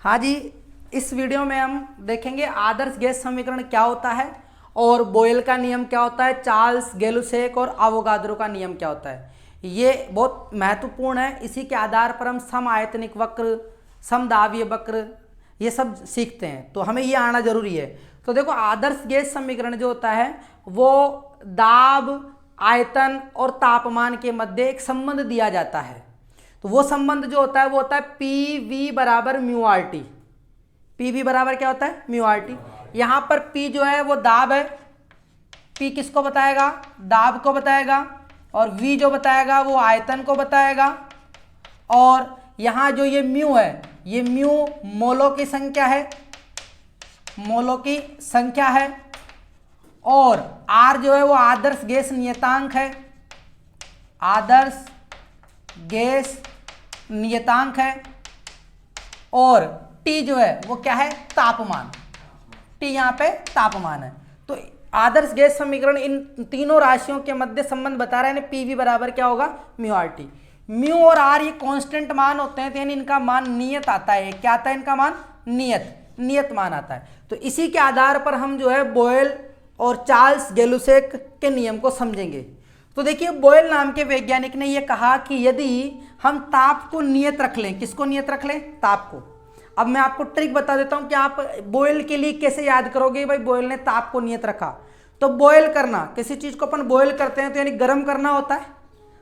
हाँ जी, इस वीडियो में हम देखेंगे आदर्श गैस समीकरण क्या होता है और बोयल का नियम क्या होता है, चार्ल्स, गैलुसेक और अवोगाद्रो का नियम क्या होता है। ये बहुत महत्वपूर्ण है। इसी के आधार पर हम समआयतनिक वक्र, समदाबीय वक्र ये सब सीखते हैं, तो हमें ये आना जरूरी है। तो देखो, आदर्श गैस समीकरण जो होता है वो दाब, आयतन और तापमान के मध्य एक संबंध दिया जाता है। तो वो संबंध जो होता है वो होता है पी वी बराबर mu R T. P V बराबर क्या होता है? Mu R T. यहां पर पी जो है वो दाब है, पी किसको बताएगा? दाब को बताएगा। और वी जो बताएगा वो आयतन को बताएगा। और यहां जो ये म्यू है, ये म्यू मोलों की संख्या है, मोलों की संख्या है। और आर जो है वो आदर्श गैस नियतांक है, आदर्श गैस नियतांक है। और टी जो है वो क्या है? तापमान। टी यहाँ पे तापमान है। तो आदर्श गैस समीकरण इन तीनों राशियों के मध्य संबंध बता रहा है। पी वी बराबर क्या होगा? Mu R T. म्यू और आर ये कांस्टेंट मान होते हैं, तो यानी इनका मान नियत आता है। क्या आता है इनका मान? नियत मान आता है। तो इसी के आधार पर हम जो है बोयल और चार्ल्स गैलुसेक के नियम को समझेंगे। तो देखिए, बोयल नाम के वैज्ञानिक ने यह कहा कि यदि हम ताप को नियत रख लें, किसको नियत रख लें? ताप को। अब मैं आपको ट्रिक बता देता हूं कि आप बॉयल के लिए कैसे याद करोगे। भाई बॉयल ने ताप को नियत रखा, तो बॉयल करना, किसी चीज को अपन बॉयल करते हैं तो यानी गर्म करना होता है।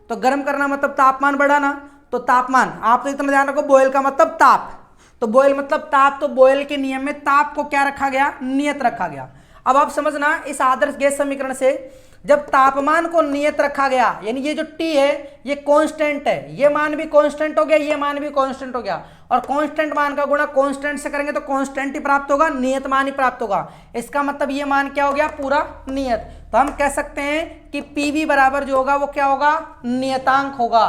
तो गर्म करना मतलब तापमान बढ़ाना। तो तापमान, आप तो इतना ध्यान रखो, बॉयल का मतलब ताप। तो बॉयल मतलब ताप। तो बॉयल के नियम में ताप को क्या रखा गया? नियत रखा गया। अब आप समझना, इस आदर्श गैस समीकरण से जब तापमान को नियत रखा गया, यानी ये जो T है ये कांस्टेंट है, ये मान भी कांस्टेंट हो गया, ये मान भी कांस्टेंट हो गया। और कांस्टेंट मान का गुणा कांस्टेंट से करेंगे तो कांस्टेंट ही प्राप्त होगा, नियत मान ही प्राप्त होगा। इसका मतलब ये मान क्या हो गया? पूरा नियत। तो हम कह सकते हैं कि पीवी बराबर जो होगा वो क्या होगा? नियतांक होगा।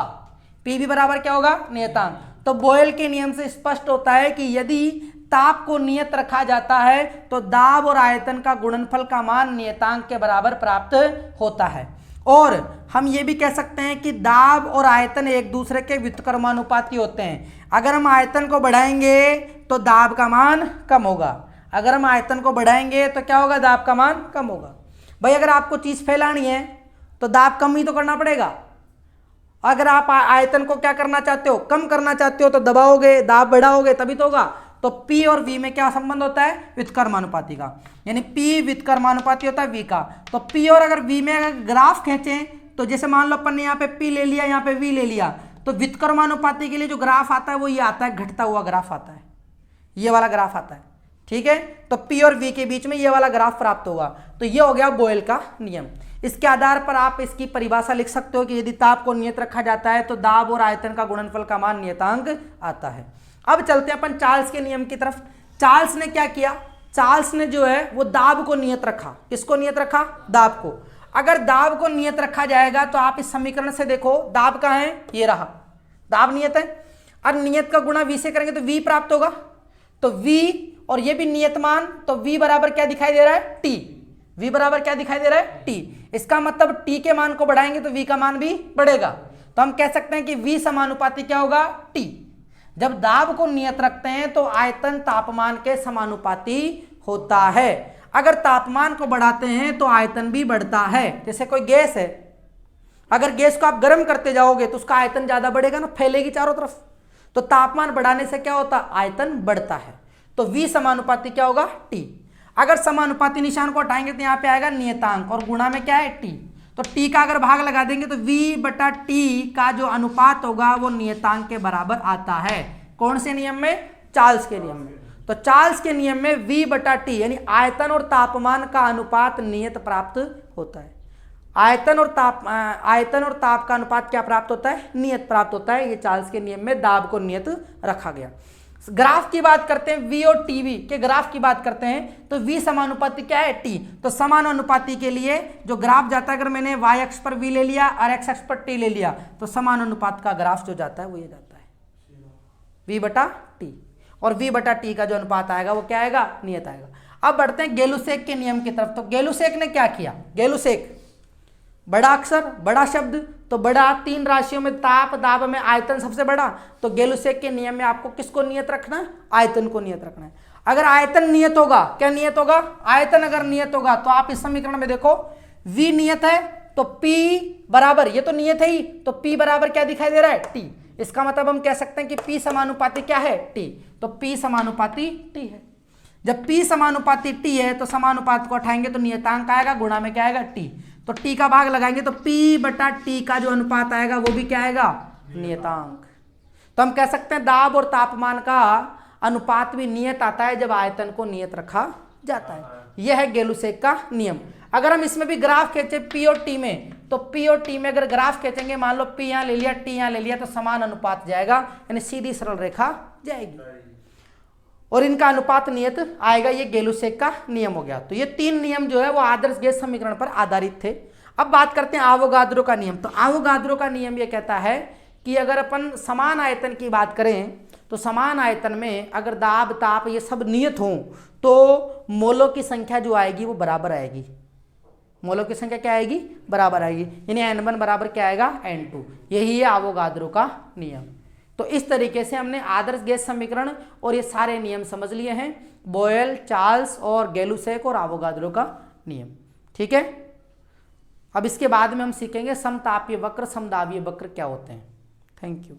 पीवी बराबर क्या होगा? नियतांक। तो बॉयल के नियम से स्पष्ट होता है कि यदि ताप को नियत रखा जाता है तो दाब और आयतन का गुणनफल का मान नियतांक के बराबर प्राप्त होता है। और हम ये भी कह सकते हैं कि दाब और आयतन एक दूसरे के व्युत्क्रमानुपाती होते हैं। अगर हम आयतन को बढ़ाएंगे तो दाब का मान कम होगा, अगर हम आयतन को बढ़ाएंगे तो क्या होगा? दाब का मान कम होगा। भाई अगर आपको चीज़ फैलानी है तो दाब कम ही तो करना पड़ेगा। अगर आप आयतन को क्या करना चाहते हो? कम करना चाहते हो तो दबाओगे, दाब बढ़ाओगे तभी तो होगा। तो P और V में क्या संबंध होता है? व्युत्क्रमानुपाती का। यानी P व्युत्क्रमानुपाती होता है V का। तो P और अगर V में अगर ग्राफ खींचें तो जैसे मान लो अपन ने यहाँ पे P ले लिया, यहाँ पे V ले लिया, तो व्युत्क्रमानुपाती के लिए जो ग्राफ आता है वो ये आता है, घटता हुआ ग्राफ आता है, ये वाला ग्राफ आता है। ठीक है, तो P और V के बीच में ये वाला ग्राफ प्राप्त होगा। तो ये हो गया बॉयल का नियम। इसके आधार पर आप इसकी परिभाषा लिख सकते हो कि यदि ताप को नियत रखा जाता है तो दाब और आयतन का गुणनफल का मान नियतांक आता है। अब चलते हैं अपन चार्ल्स के नियम की तरफ। चार्ल्स ने क्या किया? चार्ल्स ने जो है वो दाब को नियत रखा। किसको नियत रखा? दाब को। अगर दाब को नियत रखा जाएगा तो आप इस समीकरण से देखो, दाब कहाँ है? ये रहा, दाब नियत है। और नियत का गुणा V से करेंगे तो V प्राप्त होगा। तो V और ये भी नियत मान, तो V बराबर क्या दिखाई दे रहा है? T। V बराबर क्या दिखाई दे रहा है? T। इसका मतलब T के मान को बढ़ाएंगे तो V का मान भी बढ़ेगा। तो हम कह सकते हैं कि V समानुपाती क्या होगा? T। जब दाब को नियत रखते हैं तो आयतन तापमान के समानुपाती होता है। अगर तापमान को बढ़ाते हैं तो आयतन भी बढ़ता है। जैसे कोई गैस है, अगर गैस को आप गर्म करते जाओगे तो उसका आयतन ज्यादा बढ़ेगा ना, फैलेगी चारों तरफ। तो तापमान बढ़ाने से क्या होता? आयतन बढ़ता है। तो V समानुपाती क्या होगा? T। अगर समानुपाती निशान को हटाएंगे तो यहाँ पे आएगा नियतांक और गुणा में क्या है? T। तो T का अगर भाग लगा देंगे तो V बटा T का जो अनुपात होगा वो नियतांक के बराबर आता है। कौन से नियम में? चार्ल्स के नियम में। तो चार्ल्स के नियम में V बटा T यानी आयतन और तापमान का अनुपात नियत प्राप्त होता है। आयतन और ताप का अनुपात क्या प्राप्त होता है? नियत प्राप्त होता है। ये चार्ल्स के नियम में दाब को नियत रखा गया। ग्राफ की बात करते हैं, V और TV के ग्राफ की बात करते हैं तो V समानुपाती क्या है? T। तो समानुपाती के लिए जो ग्राफ जाता है, अगर मैंने y अक्ष पर V ले लिया और x अक्ष पर T ले लिया तो समानुपात का ग्राफ जो जाता है वो ये जाता है V बटा T। और V बटा T का जो अनुपात आएगा वो क्या आएगा? नियत आएगा। अब बढ़ते हैं गैलुसेक के नियम की तरफ। तो गैलुसेक ने क्या किया? गैलुसेक बड़ा अक्षर, बड़ा शब्द, तो बड़ा, 3 राशियों में ताप दाब में आयतन सबसे बड़ा, तो गेलुसेक के नियम में आपको किसको नियत रखना है? आयतन को नियत रखना है। अगर आयतन नियत होगा, क्या नियत होगा? आयतन अगर नियत होगा तो आप इस समीकरण में देखो V नियत है तो P बराबर, ये तो नियत है ही, तो P बराबर क्या दिखाई दे रहा है? T। इसका मतलब हम कह सकते हैं कि P समानुपाती क्या है? T। तो P समानुपाती T है। जब P समानुपाती T है तो समानुपात को उठाएंगे तो नियतांक आएगा, गुणा में क्या आएगा? T। तो T का भाग लगाएंगे तो P बटा T का जो अनुपात आएगा वो भी क्या आएगा? नियतांक। तो हम कह सकते हैं दाब और तापमान का अनुपात भी नियत आता है जब आयतन को नियत रखा जाता है। यह है गेलुसेक का नियम। अगर हम इसमें भी ग्राफ खींचे P और T में, तो P और T में अगर ग्राफ खींचेंगे, मान लो P यहाँ ले लिया, T यहाँ ले लिया, तो समान अनुपात जाएगा, यानी सीधी सरल रेखा जाएगी और इनका अनुपात नियत आएगा। ये गेलुसेक का नियम हो गया। तो ये 3 नियम जो है वो आदर्श गैस समीकरण पर आधारित थे। अब बात करते हैं आवोगाद्रो का नियम। तो आवोगाद्रो का नियम ये कहता है कि अगर अपन समान आयतन की बात करें तो समान आयतन में अगर दाब ताप ये सब नियत हों तो मोलों की संख्या जो आएगी वो बराबर आएगी। मोलों की संख्या क्या आएगी? बराबर आएगी, यानी N1 बराबर क्या आएगा? N2। यही है आवोगाद्रो का नियम। तो इस तरीके से हमने आदर्श गैस समीकरण और ये सारे नियम समझ लिए हैं, बॉयल, चार्ल्स और गेलुसेक और आवोगाद्रो का नियम। ठीक है, अब इसके बाद में हम सीखेंगे समतापीय वक्र, समदाबीय वक्र क्या होते हैं। Thank you.